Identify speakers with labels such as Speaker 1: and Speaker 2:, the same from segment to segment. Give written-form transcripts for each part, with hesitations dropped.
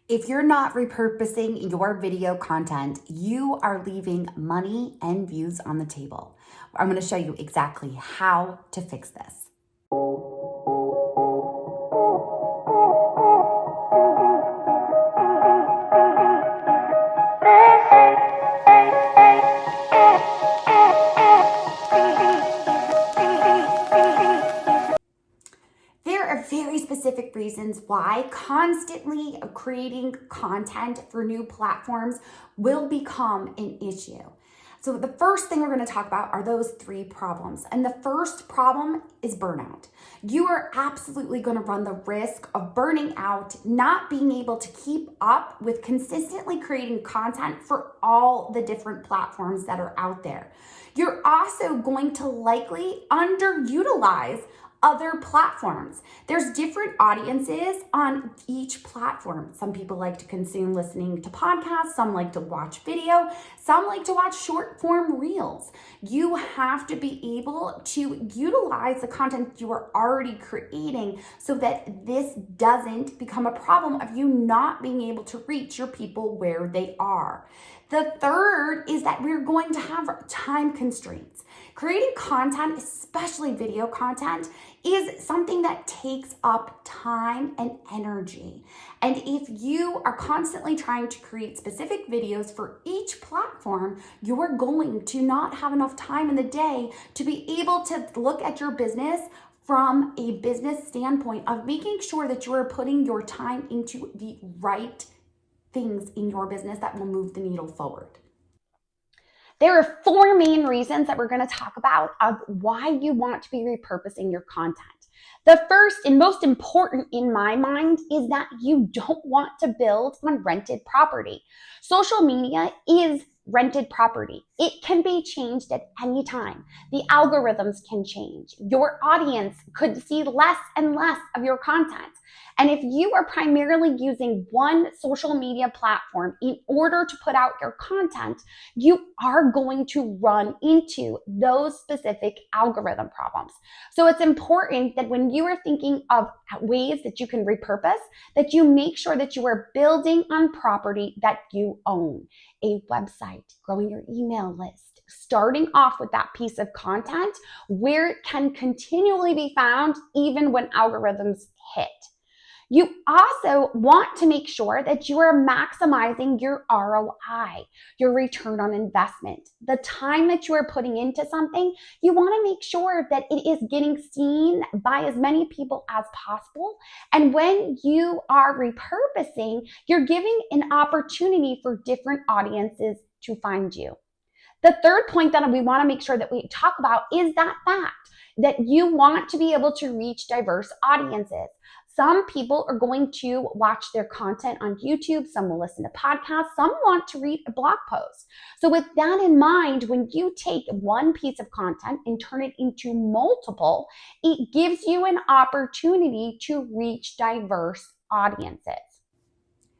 Speaker 1: If you're not repurposing your video content, you are leaving money and views on the table. I'm going to show you exactly how to fix this. There are very specific reasons why constantly creating content for new platforms will become an issue. So the first thing we're going to talk about are those three problems. And the first problem is burnout. You are absolutely going to run the risk of burning out, not being able to keep up with consistently creating content for all the different platforms that are out there. You're also going to likely underutilize other platforms. There's different audiences on each platform. Some people like to consume listening to podcasts, some like to watch video, some like to watch short form reels. You have to be able to utilize the content you are already creating so that this doesn't become a problem of you not being able to reach your people where they are. The third is that we're going to have time constraints. Creating content, especially video content, is something that takes up time and energy. And if you are constantly trying to create specific videos for each platform, you're going to not have enough time in the day to be able to look at your business from a business standpoint of making sure that you are putting your time into the right things in your business that will move the needle forward. There are four main reasons that we're going to talk about of why you want to be repurposing your content. The first and most important in my mind is that you don't want to build on rented property. Social media is rented property. It can be changed at any time. The algorithms can change. Your audience could see less and less of your content. And if you are primarily using one social media platform in order to put out your content, you are going to run into those specific algorithm problems. So it's important that when you are thinking of ways that you can repurpose, that you make sure that you are building on property that you own. A website, growing your email list, starting off with that piece of content where it can continually be found even when algorithms hit. You also want to make sure that you are maximizing your ROI, your return on investment. The time that you are putting into something, you want to make sure that it is getting seen by as many people as possible. And when you are repurposing, you're giving an opportunity for different audiences to find you. The third point that we want to make sure that we talk about is that fact that you want to be able to reach diverse audiences. Some people are going to watch their content on YouTube. Some will listen to podcasts. Some want to read a blog post. So with that in mind, when you take one piece of content and turn it into multiple, it gives you an opportunity to reach diverse audiences.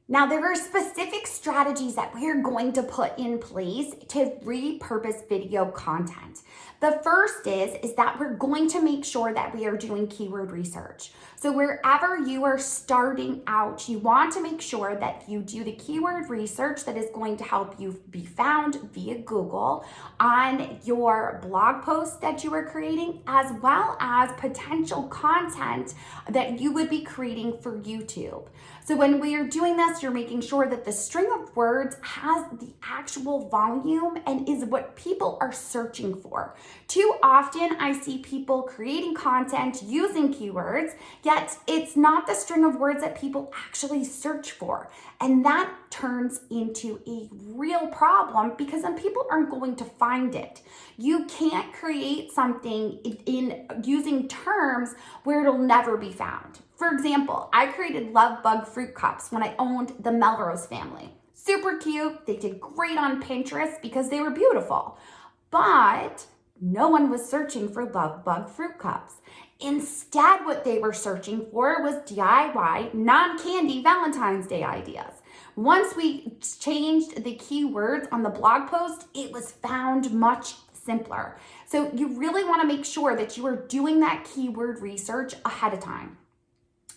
Speaker 1: Now, there are specific strategies that we're going to put in place to repurpose video content. The first is that we're going to make sure that we are doing keyword research. So wherever you are starting out, you want to make sure that you do the keyword research that is going to help you be found via Google on your blog posts that you are creating, as well as potential content that you would be creating for YouTube. So when we are doing this, you're making sure that the string of words has the actual volume and is what people are searching for. Too often I see people creating content using keywords, yet it's not the string of words that people actually search for. And that turns into a real problem because then people aren't going to find it. You can't create something in using terms where it'll never be found. For example, I created Love Bug fruit cups when I owned the Melrose family. Super cute. They did great on Pinterest because they were beautiful. But no one was searching for Love Bug fruit cups. Instead, what they were searching for was DIY non-candy Valentine's Day ideas. Once we changed the keywords on the blog post, it was found much simpler. So you really want to make sure that you are doing that keyword research ahead of time.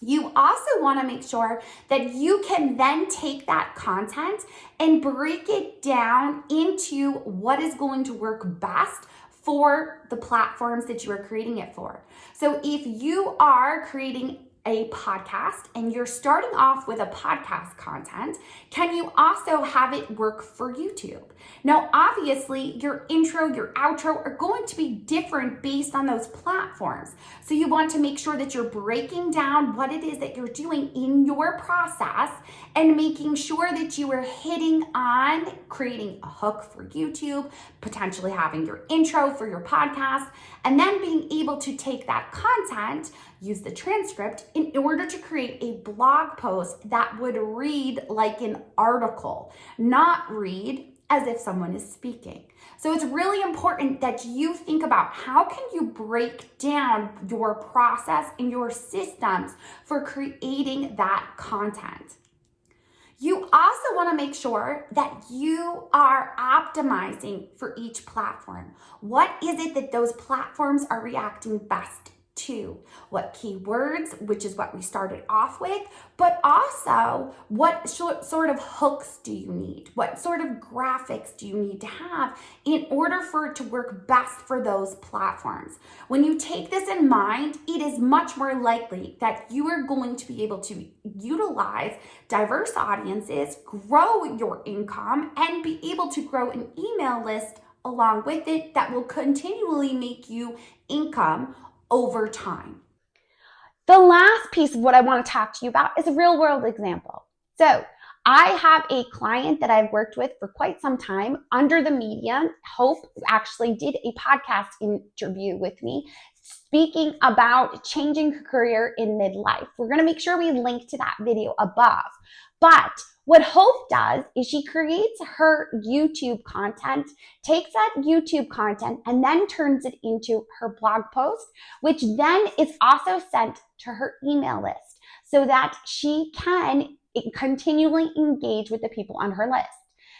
Speaker 1: You also want to make sure that you can then take that content and break it down into what is going to work best for the platforms that you are creating it for. So if you are creating a podcast and you're starting off with a podcast content, can you also have it work for YouTube? Now, obviously, your intro, your outro are going to be different based on those platforms. So you want to make sure that you're breaking down what it is that you're doing in your process and making sure that you are hitting on creating a hook for YouTube, potentially having your intro for your podcast, and then being able to take that content, use the transcript in order to create a blog post that would read like an article, not read as if someone is speaking. So it's really important that you think about how can you break down your process and your systems for creating that content. You also want to make sure that you are optimizing for each platform. What is it that those platforms are reacting best to? What keywords, which is what we started off with, but also what sort of hooks do you need? What sort of graphics do you need to have in order for it to work best for those platforms? When you take this in mind, it is much more likely that you are going to be able to utilize diverse audiences, grow your income, and be able to grow an email list along with it that will continually make you income over time. The last piece of what I want to talk to you about is a real world example. So I have a client that I've worked with for quite some time under the medium. Hope actually did a podcast interview with me speaking about changing her career in midlife. We're going to make sure we link to that video above. But what Hope does is she creates her YouTube content, takes that YouTube content, and then turns it into her blog post, which then is also sent to her email list so that she can continually engage with the people on her list.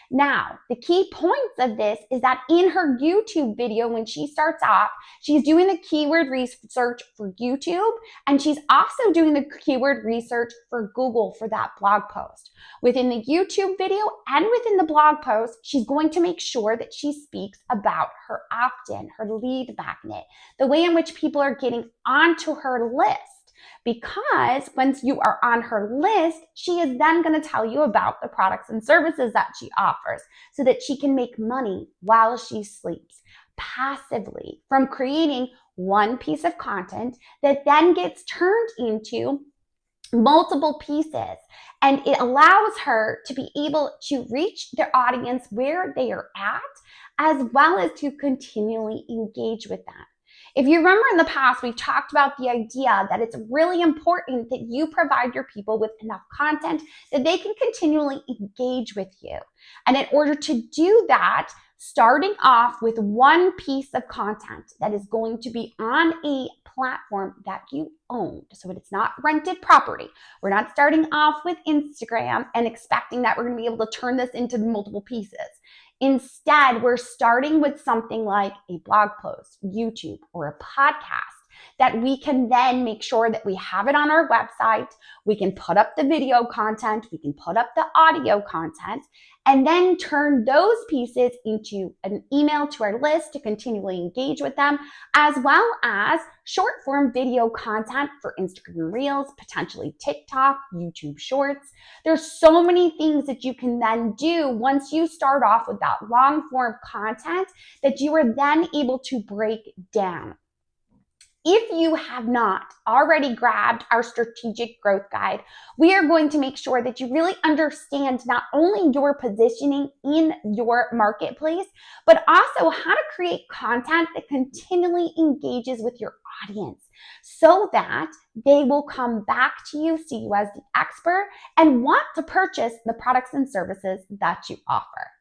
Speaker 1: Now, the key points of this is that in her YouTube video, when she starts off, she's doing the keyword research for YouTube, and she's also doing the keyword research for Google for that blog post. Within the YouTube video and within the blog post, she's going to make sure that she speaks about her opt-in, her lead magnet, the way in which people are getting onto her list. Because once you are on her list, she is then going to tell you about the products and services that she offers so that she can make money while she sleeps passively from creating one piece of content that then gets turned into multiple pieces. And it allows her to be able to reach their audience where they are at, as well as to continually engage with them. If you remember in the past, we've talked about the idea that it's really important that you provide your people with enough content that they can continually engage with you. And in order to do that, starting off with one piece of content that is going to be on a platform that you own, so it's not rented property. We're not starting off with Instagram and expecting that we're going to be able to turn this into multiple pieces. Instead, we're starting with something like a blog post, YouTube, or a podcast that we can then make sure that we have it on our website. We can put up the video content, we can put up the audio content, and then turn those pieces into an email to our list to continually engage with them, as well as short form video content for Instagram Reels, potentially TikTok, YouTube Shorts. There's so many things that you can then do once you start off with that long form content that you are then able to break down. If you have not already grabbed our strategic growth guide, we are going to make sure that you really understand not only your positioning in your marketplace, but also how to create content that continually engages with your audience so that they will come back to you, see you as the expert, and want to purchase the products and services that you offer.